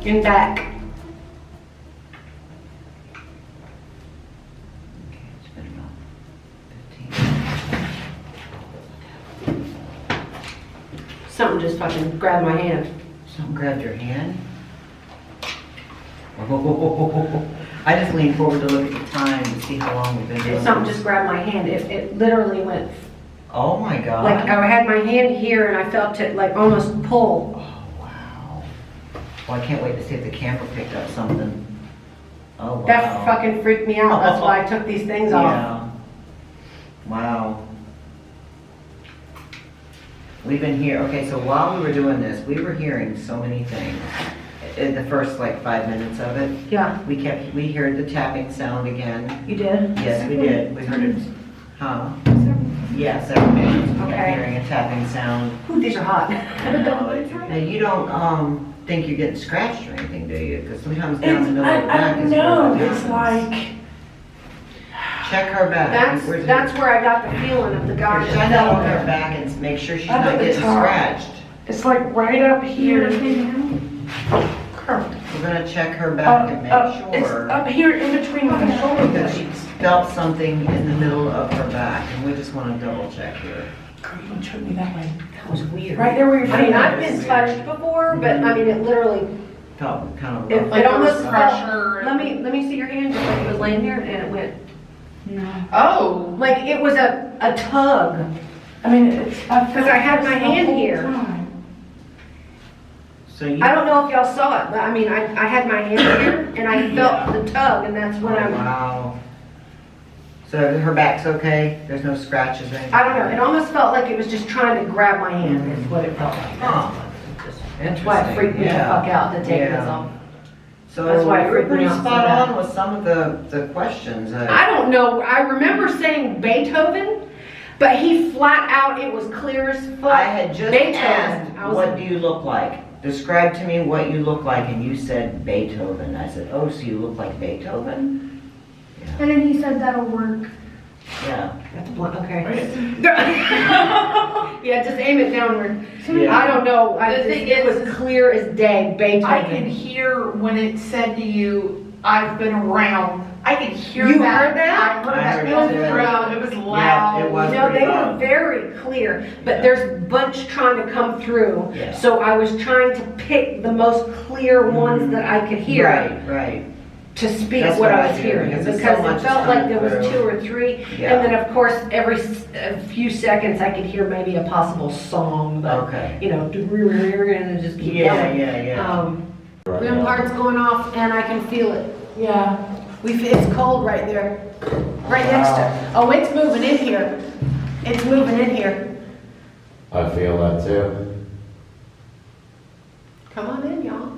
and back. Okay, it's been about 15. Something just fucking grabbed my hand. Something grabbed your hand? I just leaned forward to look at the time to see how long we've been doing Something this. just grabbed my hand. It literally went, Oh my God. like I had my hand here and I felt it like almost pull. Oh, wow. Well, I can't wait to see if the camera picked up something. Oh, wow. That fucking freaked me out. That's why I took these things off. Yeah. Wow. We've been here, okay, so while we were doing this, we were hearing so many things. In the first like 5 minutes of it, Yeah, we heard the tapping sound again. you did? Yes, we did. We heard it, huh? Yeah, several minutes. We kept Okay. hearing a tapping sound. Ooh, these are hot. Now, you don't, think you're getting scratched or anything, do you? Because sometimes down the middle of the back is No, where it it's happens. like, Check her back. That's where I got the feeling of the guy. that Shine fell down on her there. back and make sure she's Up not at the getting top. scratched. it's like right up here. We're gonna check her back and make It's sure. up here in between my shoulder Because she blades. felt something in the middle of her back, and we just wanna double check here. Girl, you don't choke me that way. That was weird. Right there where your I mean, finger I've is. been touched before, but I mean, it literally, Felt kind of it, rough. Like it there almost was felt, pressure. let me see your hand, just like it was laying there and it went, Oh. like it was a tug. I mean, it's. Because I had my hand here. So you. I don't know if y'all saw it, but I mean, I had my hand here and I felt the tug and that's when Oh, I, wow. So her back's okay? There's no scratches or anything? I don't know, it almost felt like it was just trying to grab my hand, is what it felt like. Huh. That's why it freaked me the Yeah. fuck out to take Yeah. this off. So That's why it you were freaked me pretty out so spot bad. on with some of the questions. I don't know, I remember saying Beethoven, but he flat out, it was clear as fuck. I had just Beethoven. asked, I was what like, do you look like? Describe to me what you look like, and you said Beethoven. I said, oh, so you look like Beethoven? And then he said that'll work. Yeah. That's blunt, okay. Yeah, just aim it downward. Yeah. I don't know, The thing it is- was clear as day, I could Beethoven. hear when it said to you, I've been around. I could hear You that. heard that? I heard I that. heard It it was too. loud. It was Yeah, loud. it was. No, they pretty were loud. very clear, but Yeah. there's a bunch trying to come through. Yeah. So I was trying to pick the most clear ones that I could hear Right. to speak That's what what I I was hear, hearing. because Because there's so it much felt like there was coming 2 or 3. Yeah. And then of course, a few seconds I could hear maybe a possible song, but Okay. you know, and just keep going. Yeah. Room heart's going off and I can feel it. Yeah. It's cold right there, right next to it. Oh, it's moving in here. It's moving in here. I feel that too. Come on in, y'all.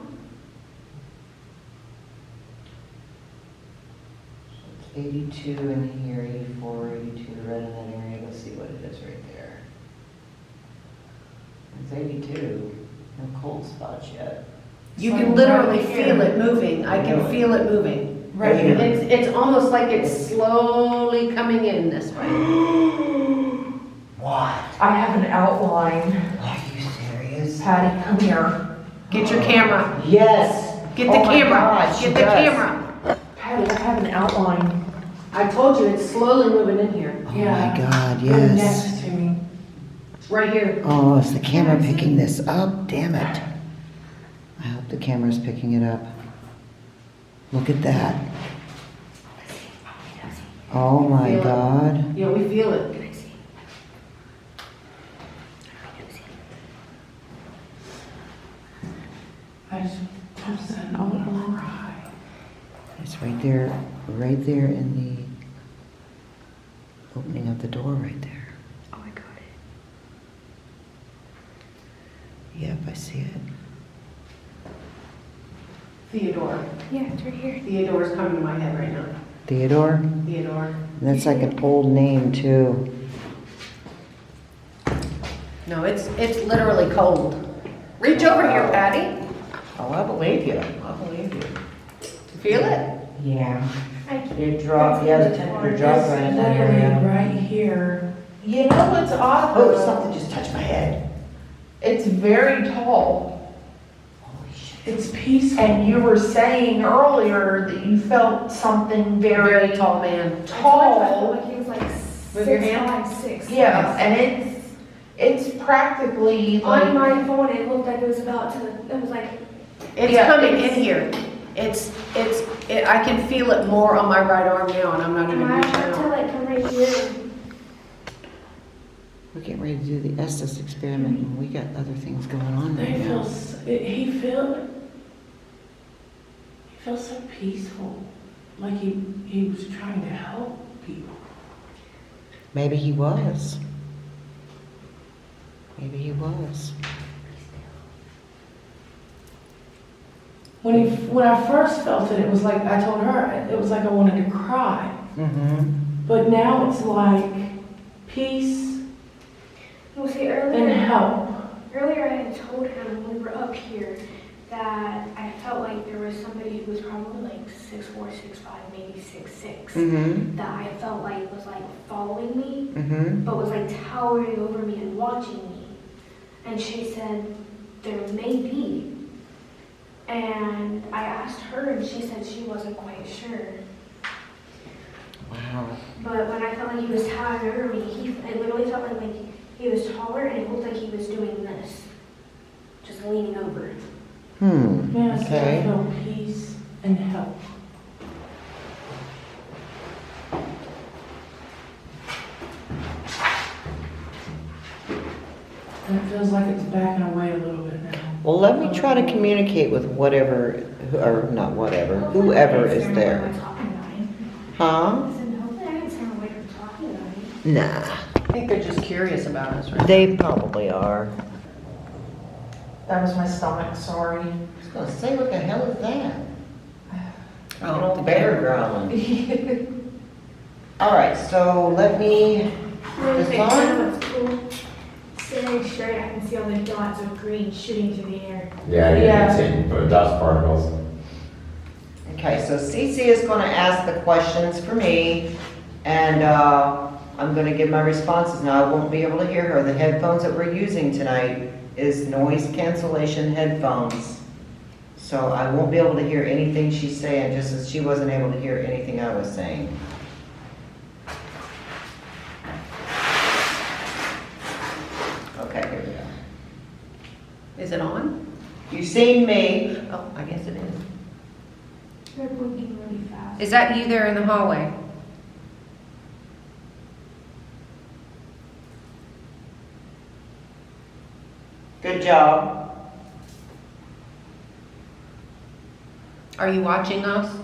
It's 82 in here, 84, 82 right in that area. Let's see what it is right there. It's 82. No cold spots yet. You So can literally right here. feel it moving. I can Really? feel it moving. Right here. It's almost like it's slowly coming in this way. What? I have an outline. Are you serious? Patty, come here. Get your camera. Yes. Get the Oh my camera. God, she Get the does. camera. Patty, I have an outline. I told you it's slowly moving in here. Oh Yeah. my God, You're yes. next to me. It's right here. Oh, is the camera picking this up? Damn it. I hope the camera's picking it up. Look at that. Oh my Feel it. God. Yeah, we feel it. I just said, I'm gonna cry. It's right there in the opening of the door right there. Oh, I got it. Yep, I see it. Theodore. Yeah, it's right here. Theodore's coming to my head right now. Theodore? Theodore. That's like an old name too. No, it's literally cold. Reach over here, Patty. Oh, I believe you. I believe you. Feel it? Yeah. I can't. It dropped, yeah, the temperature dropped right in that area. Right here. You know what's odd Oh, though? something just touched my head. It's very tall. Holy shit. It's peaceful. And you were saying earlier that you felt something Very very tall man. I tall. felt like he was like With your 6'5", 6'6". Yeah, and it's practically On like, my phone, it looked like it was about to, it was like, It's Yeah, coming it's- in here. I can feel it more on my right arm now, and I'm not even and I reaching had to out. like come right here. We're getting ready to do the Estes experiment, and we got other things going on right He now. feels so peaceful, like he was trying to help people. Maybe he was. Maybe he was. When I first felt it, it was like, I told her, it was like I wanted to cry. Mm-hmm. But now it's like peace Well, see, and help. earlier I had told him when we were up here that I felt like there was somebody who was probably like 6'4", 6'5", maybe 6'6", Mm-hmm. that I felt like was like following me, Mm-hmm. but was like towering over me and watching me. And she said, there may be. And I asked her, and she said she wasn't quite sure. Wow. But when I felt like he was towering over me, it literally felt like he was taller, and it looked like he was doing this, just leaning over. Yes, I Okay. feel peace and help. And it feels like it's backing away a little bit now. Well, let me try to communicate with whatever, or not whatever, whoever is there. Huh? I said, hopefully I didn't sound like I'm talking about him. Nah. I think they're just curious about us, right? They probably are. that was my stomach, sorry. I was gonna say, what the hell is that? Oh, the bear camera. growling. All right, so let me, this on? What's cool? Staring straight, I can see all the dots of green shooting through the air. Yeah, you Yeah. can see dust particles. Okay, so Cece is gonna ask the questions for me, and I'm gonna give my responses. Now, I won't be able to hear her. The headphones that we're using tonight is noise cancellation headphones. So I won't be able to hear anything she's saying, just as she wasn't able to hear anything I was saying. Okay, here we go. Is it on? You've seen me. Oh, I guess it is. They're blinking really fast. Is that you there in the hallway? Good job. Are you watching us?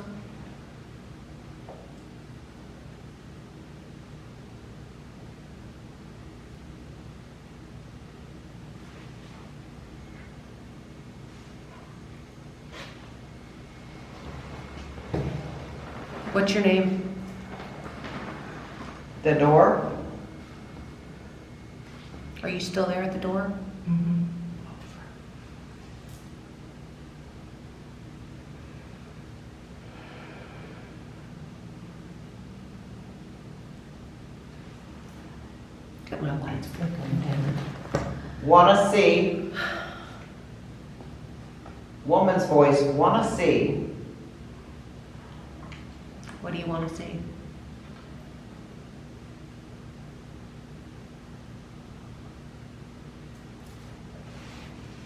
What's your name? The door? Are you still there at the door? Got my lights flickering down. Wanna see. Woman's voice, wanna see. What do you want to see?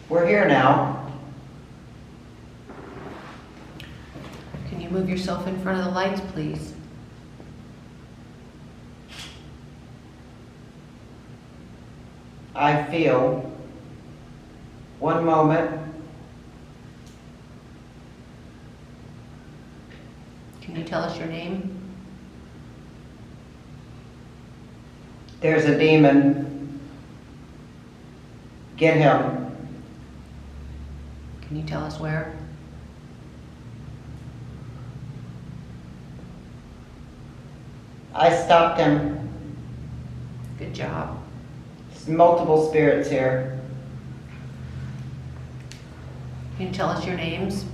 We're here now. Can you move yourself in front of the lights, please? I feel. One moment. Can you tell us your name? There's a demon. Get him. Can you tell us where? I stopped him. Good job. There's multiple spirits here. Can you tell us your names?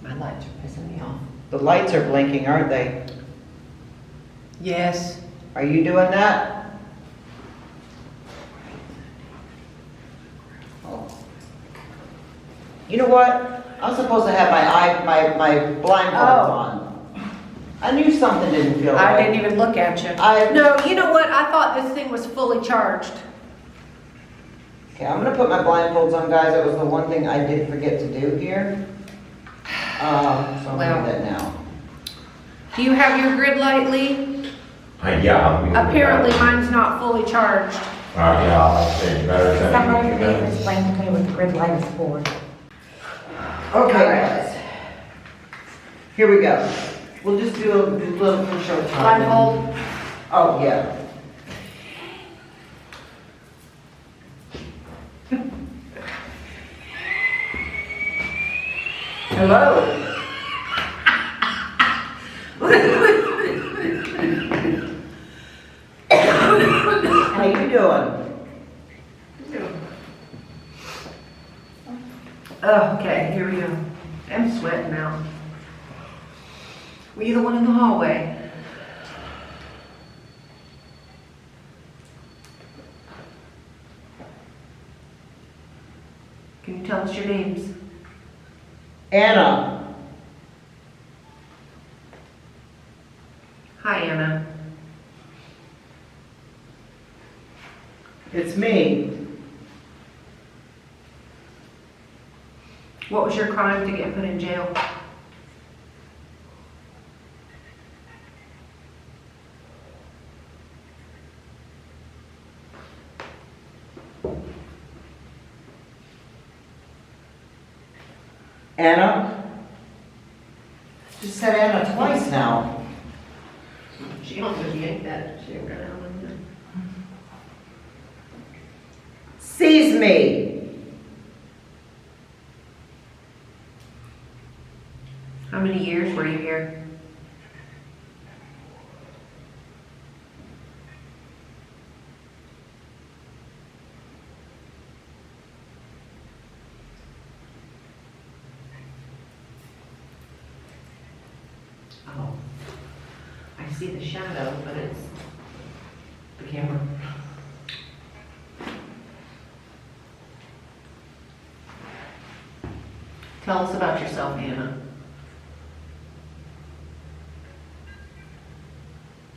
My lights are pissing me off. The lights are blinking, aren't they? Yes. Are you doing that? You know what? I'm supposed to have my blindfolds Oh. on. I knew something didn't feel I right. didn't even look at you. I- No, you know what? I thought this thing was fully charged. Okay, I'm gonna put my blindfolds on, guys. That was the one thing I did forget to do here. So I'm gonna Well. do that now. Do you have your grid light, Lee? Yeah. we can do Apparently that. mine's not fully charged. Yeah, I'll say better than Somebody you please know. explain to me what the grid light is for. Okay, guys. Here we go. We'll just do a little for show time. Blindfold. Oh, yeah. Hello. How you doing? Oh, okay, here we go. I'm sweating now. Were you the one in the hallway? Can you tell us your names? Anna. Hi, Anna. It's me. What was your crime to get put in jail? Anna? Just said Anna twice now. She almost yanked that shit right out of there. Sees me. How many years were you here? Oh, I see the shadow, but it's the camera. Tell us about yourself, Anna.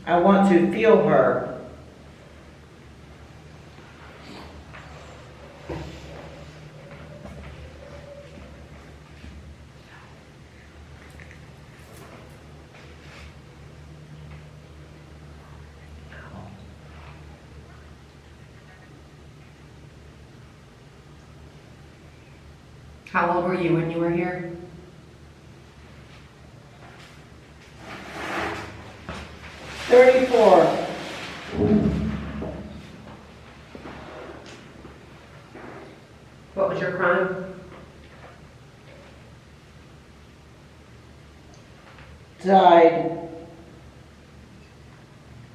I want to feel her. How old were you when you were here? "34." What was your crime? Died.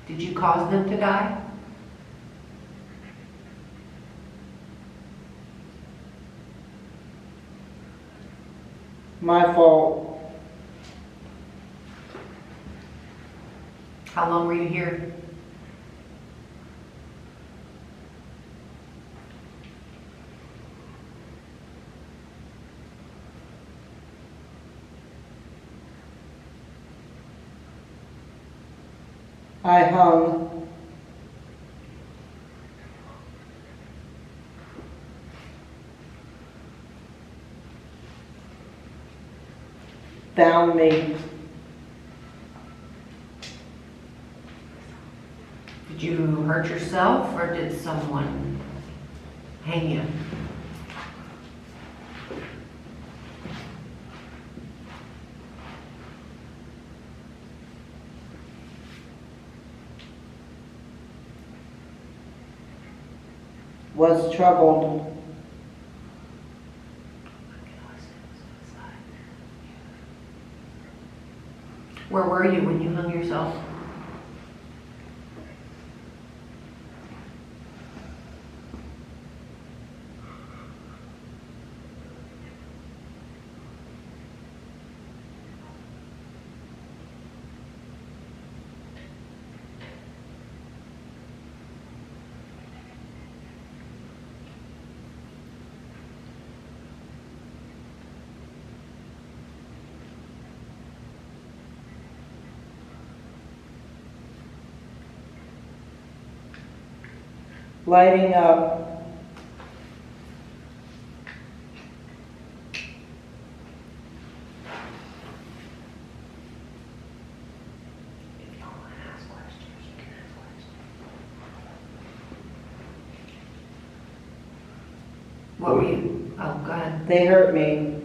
Did you cause them to die? My fault. How long were you here? I hung. Found me. Did you hurt yourself or did someone hang you? Was troubled. Where were you when you hung yourself? lighting up. What were you, oh, go ahead. They hurt me.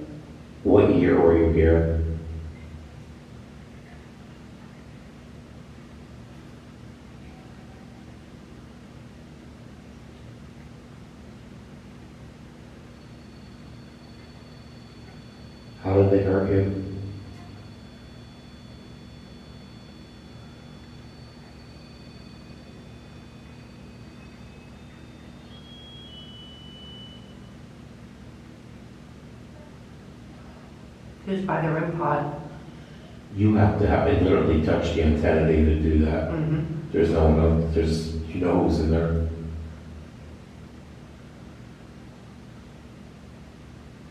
What year were you here? How did they hurt you? Who's by the REM pod? You have to have it literally touch the antenna to do that. Mm-hmm. There's there's, you know who's in there.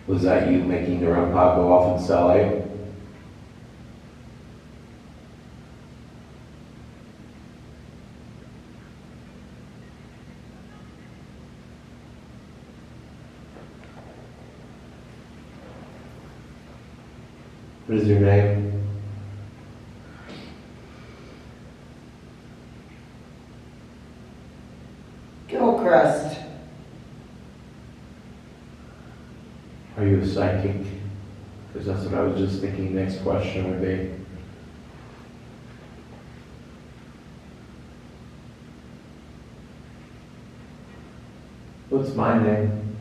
Was that you making the REM pod go off in cell A? What is your name? Gilchrist. Are you a psychic? Because that's what I was just thinking next question would be. What's my name?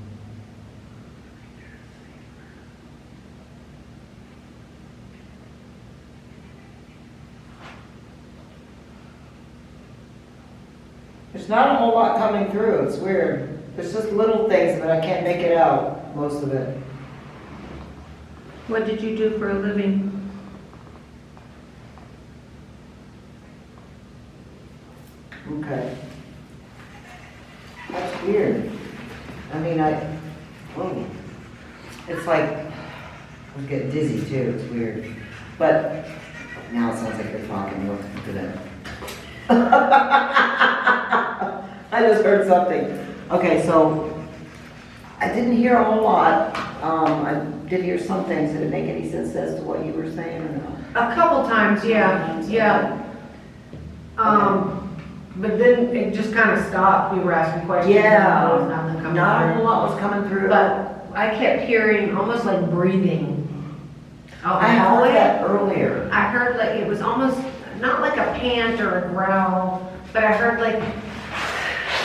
There's not a whole lot coming through, it's weird. There's just little things, but I can't make it out, most of it. What did you do for a living? Okay. That's weird. I mean, whoa. It's like, I'm getting dizzy too, it's weird. But now it sounds like you're talking, look at that. I just heard something. Okay, so I didn't hear a whole lot. I did hear some things. Did it make any sense as to what you were saying or no? A couple times, yeah. But then it just kind of stopped. We were asking questions. Yeah, and there was nothing coming not a through. whole lot was coming through. But I kept hearing almost like breathing. out the I heard hallway. that earlier. I heard like, it was almost, not like a pant or a growl, but I heard like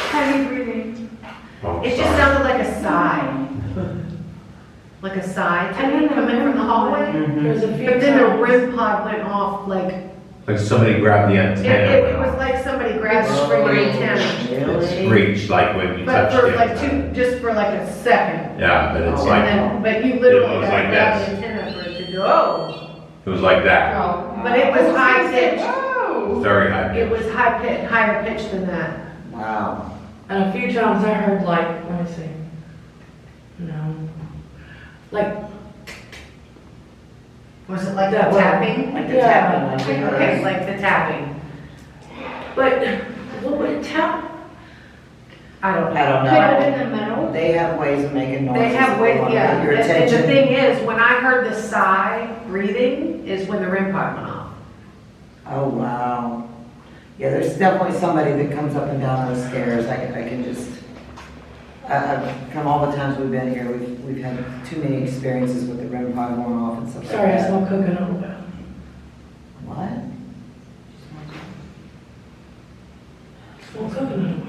heavy breathing. Oh, It just sorry. sounded like a sigh. Like a sigh coming from the hallway. Mhm. There's a few But then the times- REM pod went off like, Like somebody grabbed the antenna. it was like somebody grabbed the spring of the antenna. It Really? screeched like when you But touched for the like antenna. just for like a second. Yeah, but it's Oh. like, And then, but you literally It was gotta like grab this. the antenna for it to go. it was like that. But it was high pitched. Oh. Very high. It was higher pitched than that. Wow. And a few times I heard like, let me see. No. Like, Was it like That the one. tapping? Like the Yeah. tapping one. we heard. Okay, like the tapping. but what would tap? I don't know. I don't Put it know. in the middle. They have ways of making noises. They have that way, wanna yeah. get your And the attention. thing is, when I heard the sigh breathing is when the REM pod went off. Oh, wow. Yeah, there's definitely somebody that comes up and down those stairs. I can just, from all the times we've been here, we've had too many experiences with the REM pod going off and stuff like Sorry, I that. smell cooking oil. What? Smell cooking oil.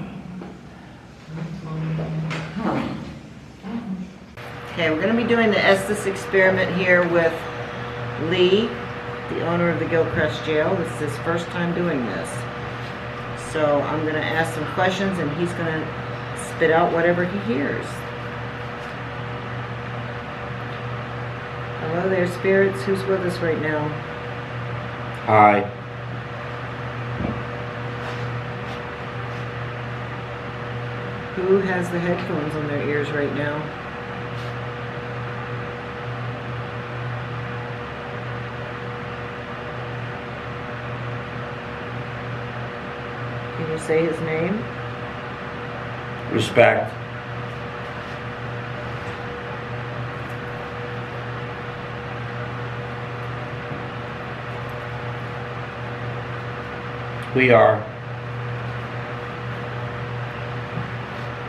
Huh. Okay, we're gonna be doing the Estes experiment here with Lee, the owner of the Gilchrist jail. This is his first time doing this. So I'm gonna ask some questions and he's gonna spit out whatever he hears. Hello there, spirits. Who's with us right now? Hi. Who has the headphones on their ears right now? Can you say his name? Respect. We are.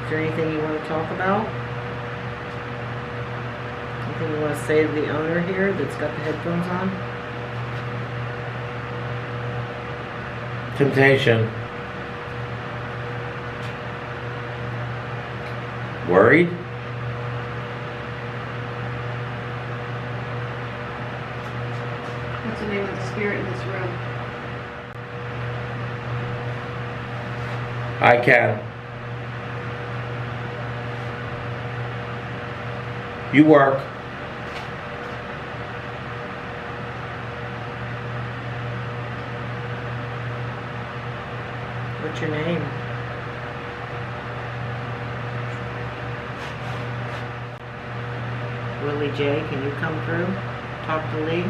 Is there anything you want to talk about? Anything you want to say to the owner here that's got the headphones on? Temptation. Worried? What's the name of the spirit in this room? I can. You work. What's your name? Willie J, can you come through? Talk to Lee?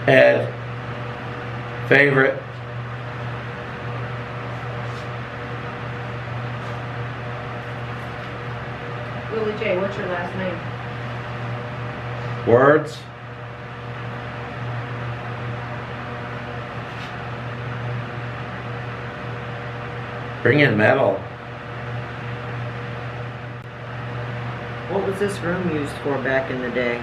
Ed. Favorite. Willie J, what's your last name? Words. Bring in metal. What was this room used for back in the day?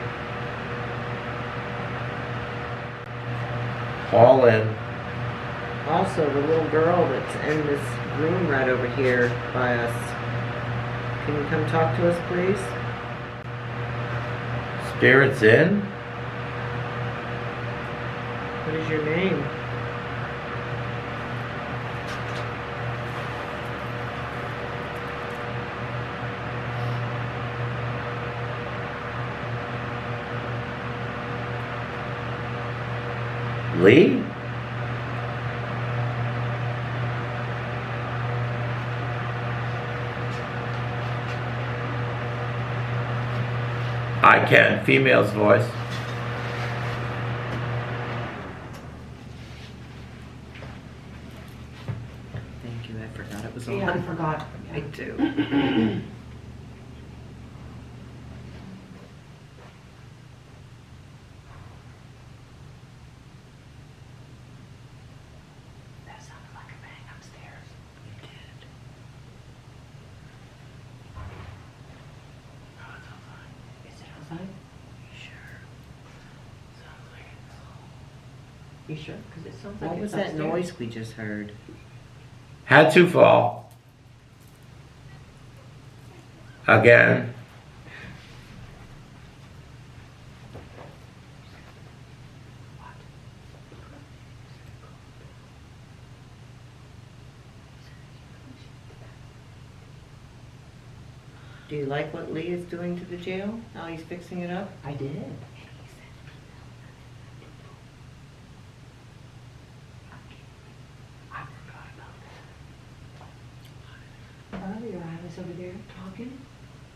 Haul in. Also, the little girl that's in this room right over here by us. Can you come talk to us, please? Spirits in. What is your name? Lee? I can. Female's voice. Thank you, I forgot it was on. Yeah, I forgot. I do. That sounded like a bang upstairs. You did. Oh, it's outside. Is it outside? Sure. Sounds like it's... You sure? Because it sounds like What was it's that upstairs. noise we just heard? Had to fall. Again. Do you like what Lee is doing to the jail? How he's fixing it up? I did. I forgot about that. Earlier, I was over there talking,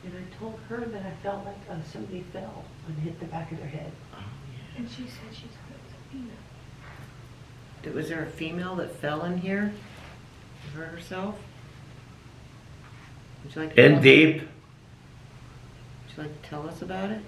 and I told her that I felt like somebody fell and hit the back of their head. And she said she's heard Sabina. Was there a female that fell in here? Hurt herself? Would you like to In tell- deep. Would you like to tell us about it?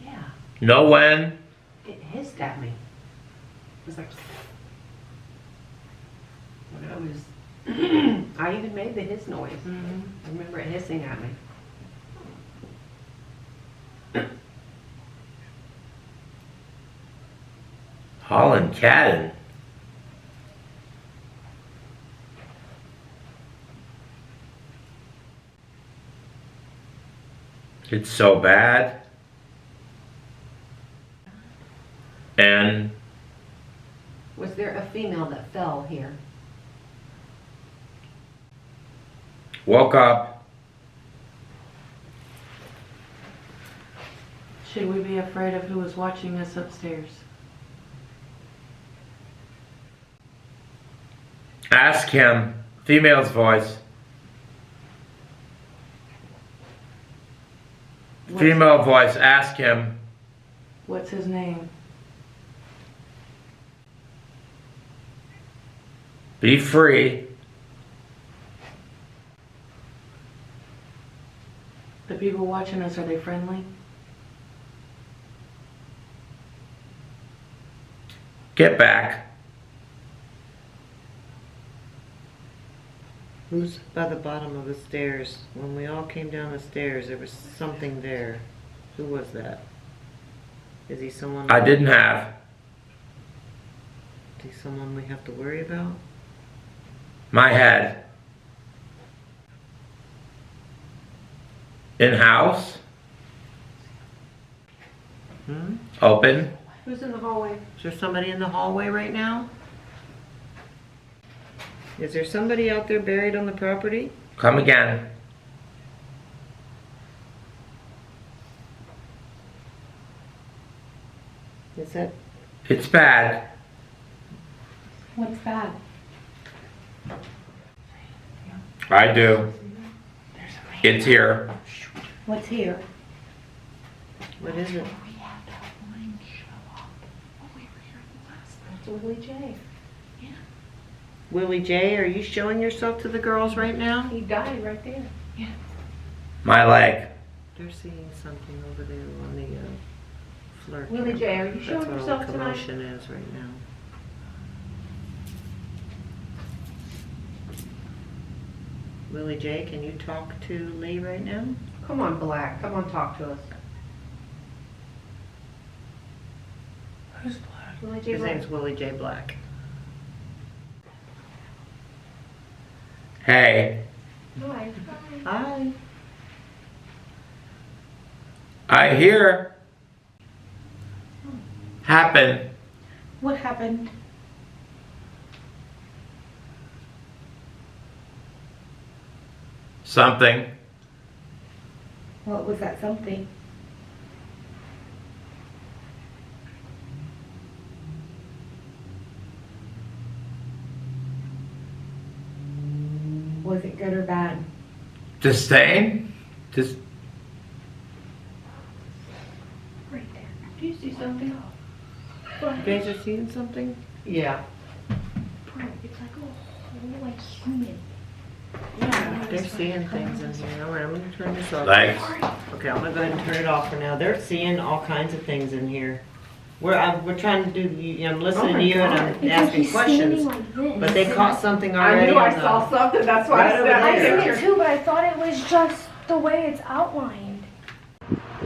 Yeah, Know when. it hissed at me. It was like... When I was... I even made the hiss noise. I remember it hissing at me. Holland Cadden. It's so bad. And Was there a female that fell here? woke up. Should we be afraid of who was watching us upstairs? Ask him. Female's voice. Female voice, ask him. What's his name? Be free. The people watching us, are they friendly? Get back. Who's by the bottom of the stairs? When we all came down the stairs, there was something there. Who was that? Is he someone? I didn't have. Is he someone we have to worry about? My head. In house. Open. Who's in the hallway? Is there somebody in the hallway right now? Is there somebody out there buried on the property? Come again. Is that? It's bad. What's bad? I do. It's here. What's here? What is it? It's Willie J. Willie J, are you showing yourself to the girls right now? He died right there. My leg. They're seeing something over there on the flirt. Willie J, are you showing That's what all yourself the tonight? commotion is right now. Willie J, can you talk to Lee right now? Come on, Black. Come on, talk to us. Who's black? Willie J. His Black. name's Willie J. Black. Hey, Hi. Hi. I hear. Happen. What happened? Something. What was that something? Was it good or bad? Disdain? Just Right there. Do you see something? You guys are seeing something? yeah. Bro, it's like a whole like human. They're seeing things in here. All right, I'm gonna turn this off. Legs. Okay, I'm gonna go ahead and turn it off for now. They're seeing all kinds of things in here. We're trying to do. I'm listening to you and I'm It's like asking he's standing questions. like this. But they caught something I already. knew I on the- saw something, that's why Right I over said I there. seen it too, but I thought it was just the way it's outlined.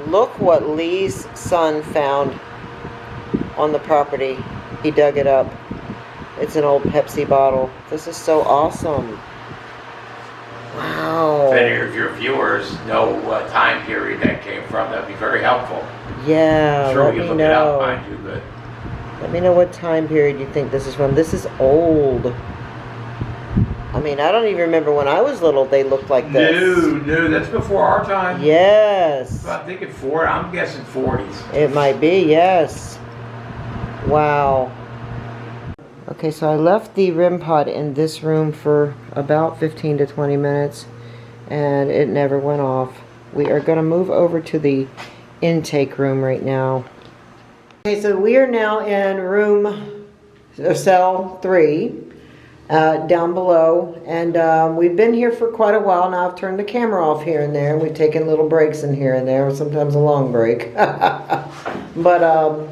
Look what Lee's son found on the property. He dug it up. It's an old Pepsi bottle. This is so awesome. Wow. If any of your viewers know what time period that came from, that'd be very helpful. Yeah, Sure, let we me can look it up, know. mind you, but Let me know what time period you think this is from. This is old. I mean, I don't even remember when I was little they looked like this. no, that's before our time. Yes. I'm thinking I'm guessing 40s. It might be, yes. Wow. Okay, so I left the REM pod in this room for about 15 to 20 minutes, and it never went off. We are going to move over to the intake room right now. Okay, so we are now in cell 3, down below, and we've been here for quite a while now. I've turned the camera off here and there, and we've taken little breaks in here and there, sometimes a long break. But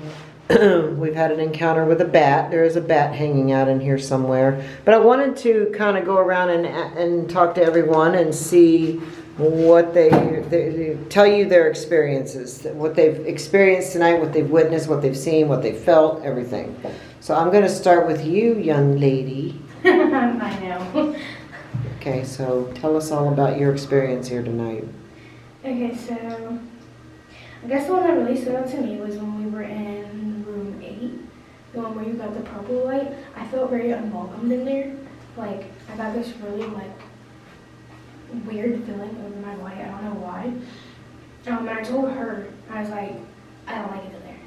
we've had an encounter with a bat. There is a bat hanging out in here somewhere. But I wanted to kind of go around and talk to everyone and see what they tell you their experiences, what they've experienced tonight, what they've witnessed, what they've seen, what they've felt, everything. So I'm going to start with you, young lady. I know. Okay, so tell us all about your experience here tonight. Okay, so I guess the one that really stood out to me was when we were in room 8, the one where you got the purple light. I felt very unwelcomed in there. Like, I got this really, like, weird feeling over my body. I don't know why. And I told her, I was like, I don't like it in there.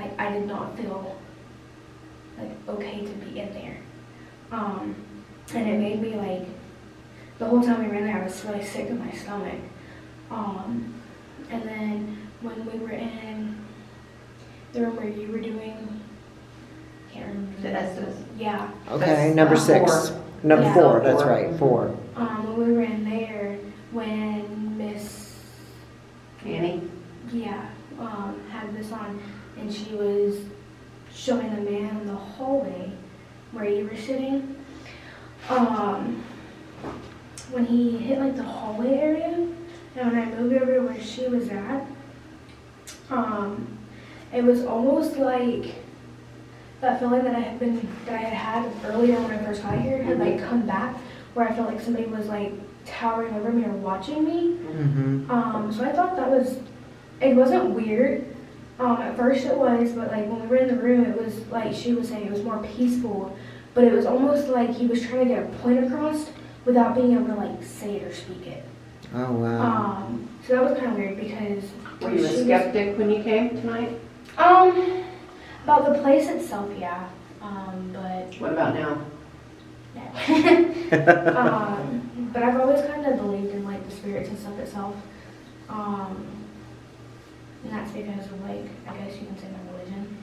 Like, I did not feel, like, okay to be in there. and it made me like, the whole time we were in there, I was really sick in my stomach. And then when we were in the room where you were doing, can't remember. The Estes. Yeah. Okay, That's, number 6. 4. Number Yeah. 4, that's right, 4. When we were in there, when Miss, Annie? yeah, had this on, and she was showing the man in the hallway where you were sitting. When he hit like the hallway area, and when I moved over to where she was at, it was almost like that feeling that I had earlier when I first got here had like come back, where I felt like somebody was like towering over me or watching me. Mm-hmm. So I thought it wasn't weird. At first it was, but like when we were in the room, it was like she was saying, it was more peaceful, but it was almost like he was trying to get a point across without being able to like say it or speak it. Oh, wow. So that was kind of weird because. Were you a skeptic when you came tonight? About the place itself, yeah. But. What about now? But I've always kind of believed in like the spirits and stuff itself. And that's because of like, I guess you can say my religion.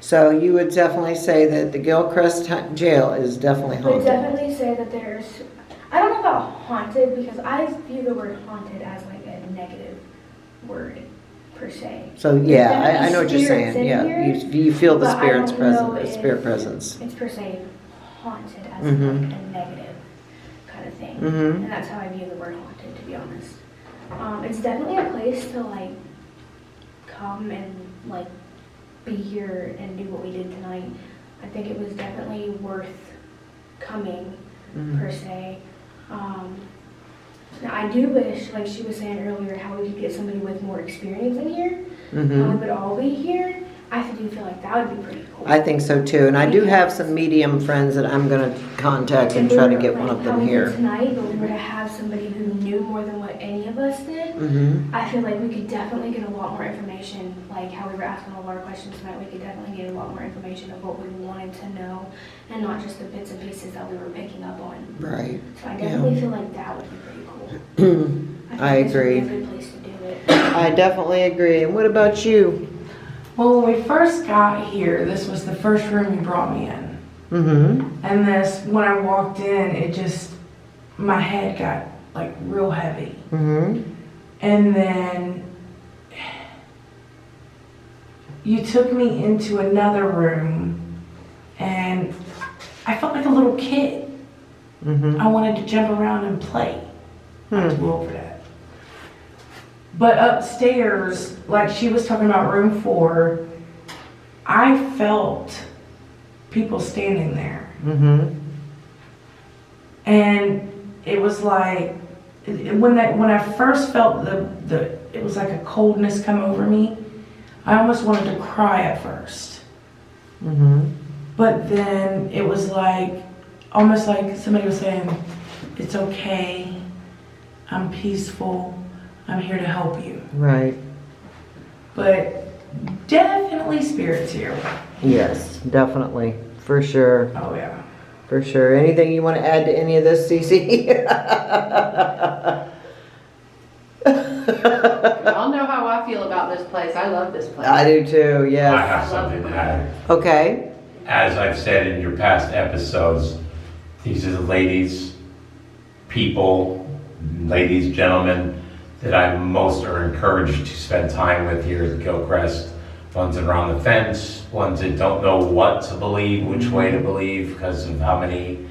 So you would definitely say that the Gilchrist jail is definitely I would haunted. definitely say that I don't know about haunted because I view the word haunted as like a negative word per se. So yeah, I know what you're Spirits saying. in Yeah, here, you feel the but I spirit's don't know presence, the if spirit presence. It's per se haunted as Mhm. like a negative kind of thing. Mhm. And that's how I view the word haunted, to be honest. It's definitely a place to like come and like be here and do what we did tonight. I think it was definitely worth coming per se. Now I do wish, like she was saying earlier, how we could get somebody with more experience in here. And we would all be here. I do feel like that would be pretty cool. I think so too, and I do have some medium friends that I'm gonna contact and try to get one of them here. Tonight, but we were to have somebody who knew more than what any of us did. Mm-hmm. I feel like we could definitely get a lot more information, like how we were asking a lot of questions tonight. We could definitely get a lot more information of what we wanted to know, and not just the bits and pieces that we were picking up on. Right. So I definitely feel like that would be pretty cool. I think this would be agree. a good place to do it. I definitely agree. And what about you? Well, when we first got here, this was the first room you brought me in. Mm-hmm. And when I walked in, my head got like real heavy. Mm-hmm. And then you took me into another room and I felt like a little kid. Mm-hmm. I wanted to jump around and play. Not to go over that. But upstairs, like she was talking about room 4, I felt people standing there. Mm-hmm. And it was like, when I first felt it was like a coldness come over me, I almost wanted to cry at first. Mm-hmm. But then it was like, almost like somebody was saying, it's okay, I'm peaceful, I'm here to help you. Right. But definitely spirits here. Yes, definitely. For sure. Oh yeah. For sure. Anything you want to add to any of this, Cece? Y'all know how I feel about this place. I love this place. I do too, I yes. have something to add. Okay. As I've said in your past episodes, these are the ladies, gentlemen, that I most are encouraged to spend time with here at Gilchrist. Ones that are on the fence, ones that don't know what to believe, which way to believe, because of how many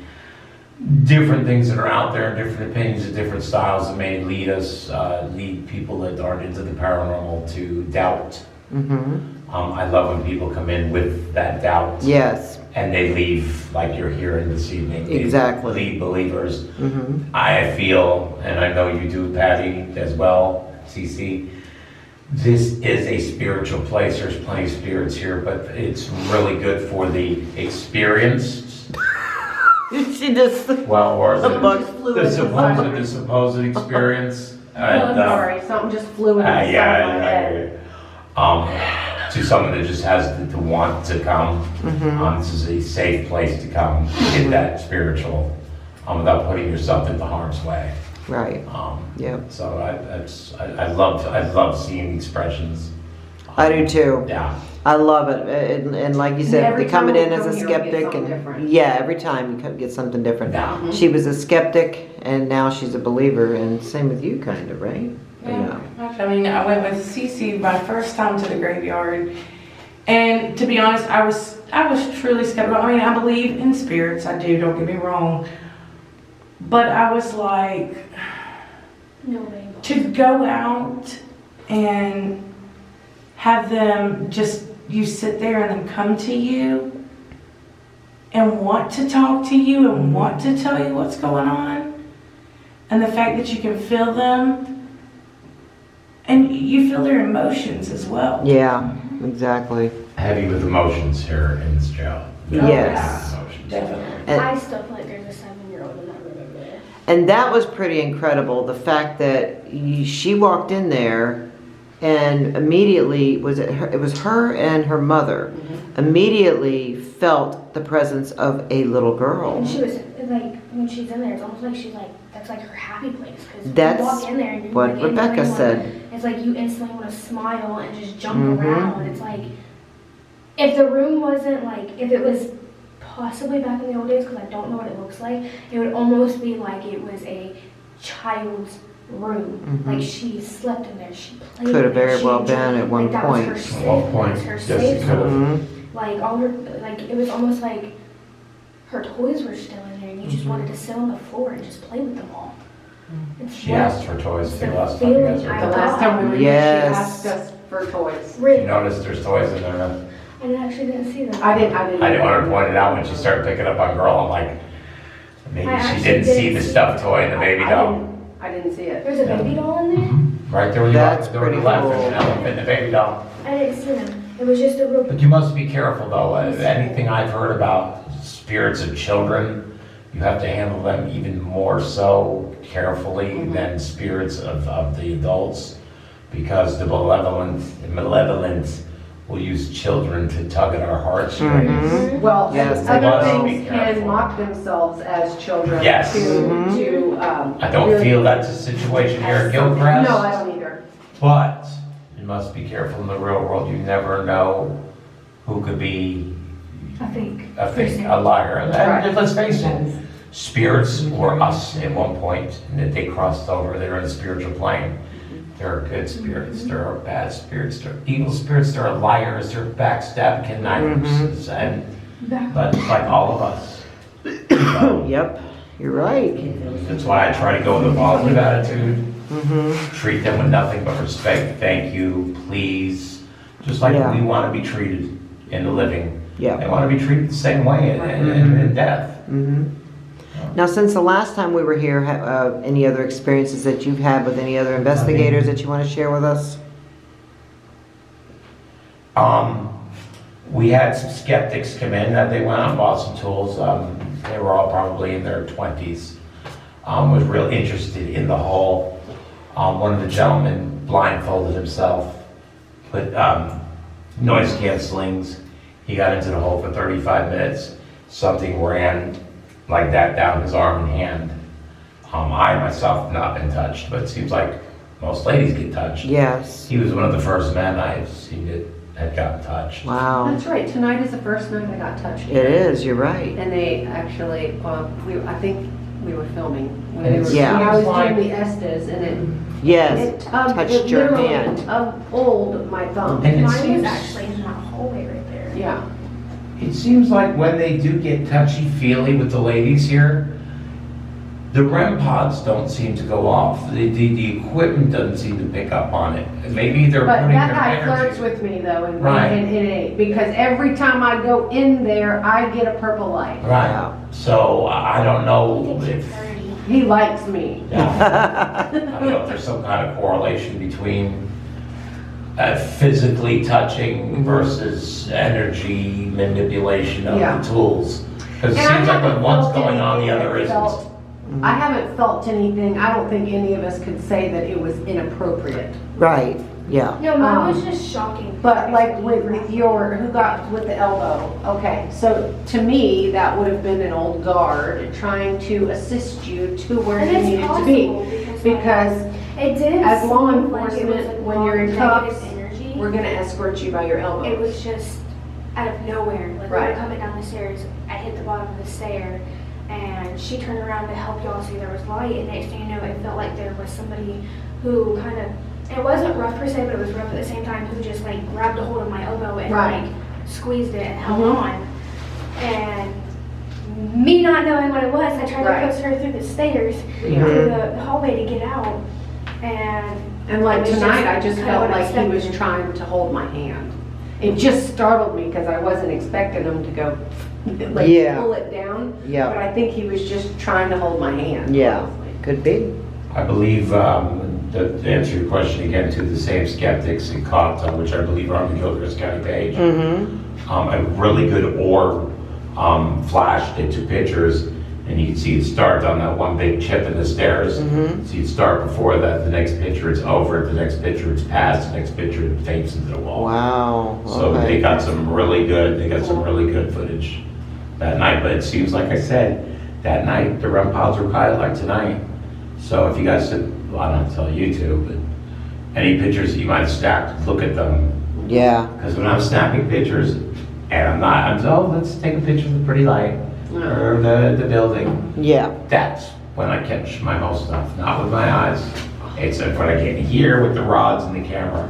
different things that are out there, different opinions and different styles that may lead people that aren't into the paranormal to doubt. Mm-hmm. I love when people come in with that doubt. Yes. And they leave like you're hearing this evening. They Exactly. leave believers. Mm-hmm. I feel, and I know you do, Patty, as well, CC, this is a spiritual place. There's plenty of spirits here, but it's really good for the experienced. She just... Well, or bug. the supposed experience. I'm sorry, something just flew into the side of my head. to someone that just has to want to come. This is a safe place to come, get that spiritual, without putting yourself into harm's way. Right. Yep. So I love seeing expressions. I do too. Yeah. I love it. And like you said, Every they coming time in we as a come here, we get skeptic something and different. yeah, every time you get something different. Yeah. She was a skeptic and now she's a believer, and same with you kind of, right? Yeah. I mean, I went with Cece my first time to the graveyard, and to be honest, I was truly skeptical. I mean, I believe in spirits, I do, don't get me wrong, but I was like, No way. to go out and have them just, you sit there and then come to you and want to talk to you and want to tell you what's going on, and the fact that you can feel them and you feel their emotions as well. Yeah, exactly. Heavy with emotions here in this jail. Yes. Emotions. Definitely. And- I still feel like there's a 7-year-old in that room over there. And that was pretty incredible, the fact that she walked in there and immediately, it was her and her mother, immediately felt the presence of a little girl. And she was like, when she's in there, it's almost like she's like, that's like her happy place. Because That's you walk in there and you're what like, Rebecca anyone, said. It's like you instantly want to smile and just jump Mhm. around. It's like, if the room wasn't like, if it was possibly back in the old days, because I don't know what it looks like, it would almost be like it was a child's room. Mhm. Like she slept in there, she played. Could have in there, very she well been enjoyed- at one like, that was her point. safe At one point, place, her yes, safe it could have. zone. Mhm. Like all her, like it was almost like her toys were still in there, and you just Mhm. wanted to sit on the floor and just play with them all. It's She what- asked for toys it's the the last time you guys feeling were I The there. last time we were here, she Yes. asked us for toys. Really, You noticed there's toys in there. I actually didn't see that. I didn't. I didn't want her to point it out when she started picking up on girl. I'm like, maybe I she actually didn't see didn't the see stuffed toy and the baby doll. I didn't see it. There's a baby doll in there. Right there where you That's walked, there where you pretty left, cool. there's an elephant and a baby doll. I didn't see them. It was just a real. But you must be careful though. Anything I've heard about spirits of children, you have to handle them even more so carefully than spirits of the adults, because the malevolent will use children to tug at our heartstrings. Mhm. Well, Yes, and they other must be things can careful. mock themselves as children. Yes. I don't really- feel that's a situation here at Gilchrist. No, I don't either. But you must be careful in the real world. You never know who could be I think. a liar. And Right. let's face it, spirits were us at one point, and that they crossed over. They're in the spiritual plane. There are good spirits. There are bad spirits. There are evil spirits. There are liars. There are backstab connivers. And but like all of us. So, Yep, you're right. that's why I try to go with a positive attitude. Mhm. Treat them with nothing but respect. Thank you, please. Just like Yeah. we want to be treated in the living. Yeah. They want to be treated the same way in death. Mhm. Now, since the last time we were here, any other experiences that you've had with any other investigators that you want to share with us? We had some skeptics come in, they went out and bought some tools. They were all probably in their 20s. Was real interested in the hole. One of the gentlemen blindfolded himself, put noise cancelings. He got into the hole for 35 minutes. Something ran like that down his arm and hand. I myself have not been touched, but it seems like most ladies get touched. Yes. He was one of the first men I've seen that had gotten touched. Wow. That's right. Tonight is the first night I got touched. It is, you're right. And they actually, I think we were filming. When And they were, Yeah. when I was Like- doing the Estes, and it Yes, touched it your literally hand. pulled my thumb. And it Mine seems, was actually in that hallway right there. Yeah. it seems like when they do get touchy-feely with the ladies here, the REM pods don't seem to go off. The equipment doesn't seem to pick up on it. And maybe they're But putting that their guy flirts energy. with me though, and Right. it ain't, because every time I go in there, I get a purple light. Right. So I don't I know think she's if, 30. He likes me. I don't know if there's some kind of correlation between physically touching versus energy manipulation of Yeah. the tools. Because it And I seems like when haven't one's felt going on, the anything other that isn't. felt- I haven't felt anything. I don't think any of us could say that it was inappropriate. Right. Yeah. No, mine was just shocking. But like with your, who got with the elbow, okay, so to me, that would have been an old guard trying to assist you to where And you it's needed to possible be. because, Because it didn't as law seem like it was, enforcement, like, when you're in negative cuffs, energy. we're gonna escort you by your elbow. It was just out of nowhere. Like we Right. were coming down the stairs, I hit the bottom of the stair, and she turned around to help y'all see there was light. And next thing you know, it felt like there was somebody who kind of, it wasn't rough per se, but it was rough at the same time. Who just like grabbed a hold of my elbow and Right. like squeezed it and held Mhm. on. And me not knowing what it was, I tried Right. to push her through the stairs, Yeah. through the hallway to get out. And like it was tonight, just I just kinda felt what I like he was expected. trying to hold my hand. It just startled me because I wasn't expecting him to go, like, Yeah. pull it down. Yeah. But I think he was just trying to hold my hand. Yeah. honestly. Could be. I believe, to answer your question again, to the same skeptics in Compton, which I believe are on the Gilchrist County page, Mm-hmm. a really good orb flashed. They took pictures, and you can see it start on that one big chip in the stairs. Mhm. So you'd start before that, the next picture it's over, the next picture it's past, the next picture it fades into the wall. Wow. So they Okay. got some really good footage that night. But it seems, like I said, that night the REM piles were quiet like tonight. So if you guys, well, I don't tell you to, but any pictures that you might have stacked, look at them. Yeah. Because when I'm snapping pictures, and let's take a picture of the pretty light or the building. Yeah. That's when I catch my most stuff, not with my eyes. It's when I get here with the rods and the camera.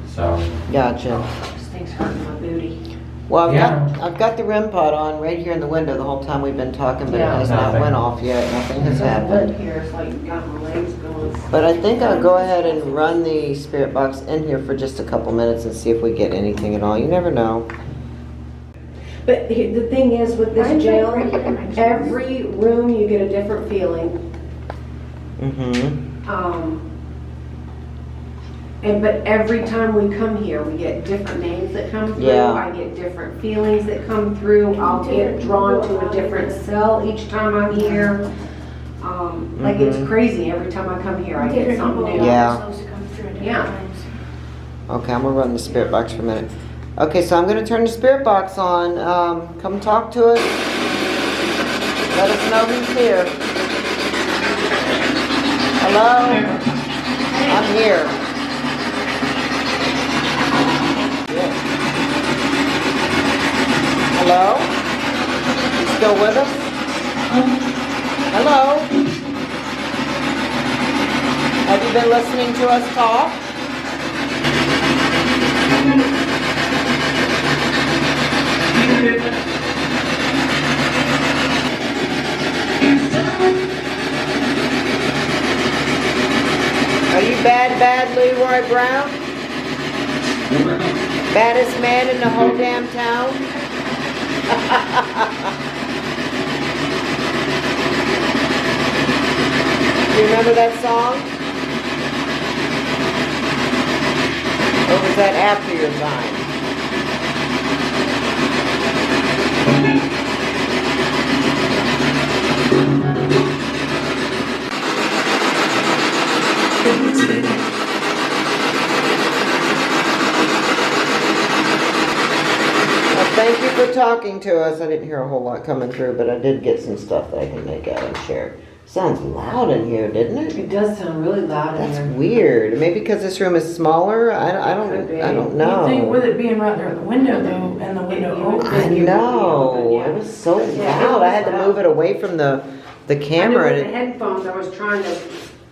So, Gotcha. This thing's hurting my booty. Well, Yeah. I've got the REM pod on right here in the window the whole time we've been talking, but it Yeah. has not Nothing. went off yet. Nothing has That happened. lip here is like got my legs going. But I think I'll go ahead and run the spirit box in here for just a couple minutes and see if we get anything at all. You never know. But the thing is with this Mine's jail, like right here in my chest. every room you get a different feeling. Mm-hmm. But every time we come here, we get different names that come through. Yeah. I get different feelings that come through. I'll get drawn to a different cell each time I'm here. Like it's Mhm. crazy. Every time I come here, I get Different something people new. Yeah. are supposed to come through at different Yeah. times. Okay, I'm gonna run the spirit box for a minute. Okay, so I'm gonna turn the spirit box on. Come talk to us. Let us know who's here. Hello? I'm here. Yeah. Hello? You still with us? Hello? Have you been listening to us talk? Are you bad Leroy Brown? Baddest man in the whole damn town? Do you remember that song? Or was that after your time? Well, thank you for talking to us. I didn't hear a whole lot coming through, but I did get some stuff that I can make out and share. Sounds loud in here, didn't it? It does sound really loud in That's there. weird. Maybe because this room is smaller. I Could be. don't You think with know. it being right there at the window though, and the window open. I know. Yeah. It was so Yeah, it loud. I was had to loud. move it away from the camera. I know with and the it- headphones, I was trying to,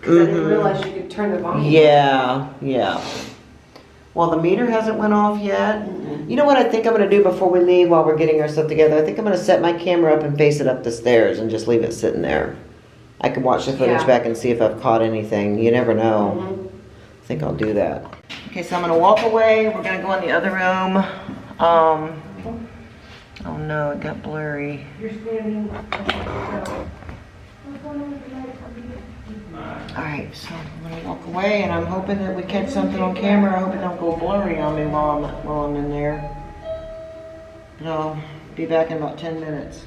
because I didn't Mhm. realize you could turn the volume. Yeah, yeah. Well, the meter hasn't went off yet. You know what I think I'm gonna do before we leave while we're getting our stuff together? I think I'm gonna set my camera up and face it up the stairs and just leave it sitting there. I can watch the footage Yeah. back and see if I've caught anything. You never know. Mhm. I think I'll do that. Okay, so I'm gonna walk away. We're gonna go in the other room. Oh no, it got blurry. You're standing. Alright, so I'm gonna walk away and I'm hoping that we catch something on camera. I hope it don't go blurry on me while I'm in there. But I'll be back in about 10 minutes.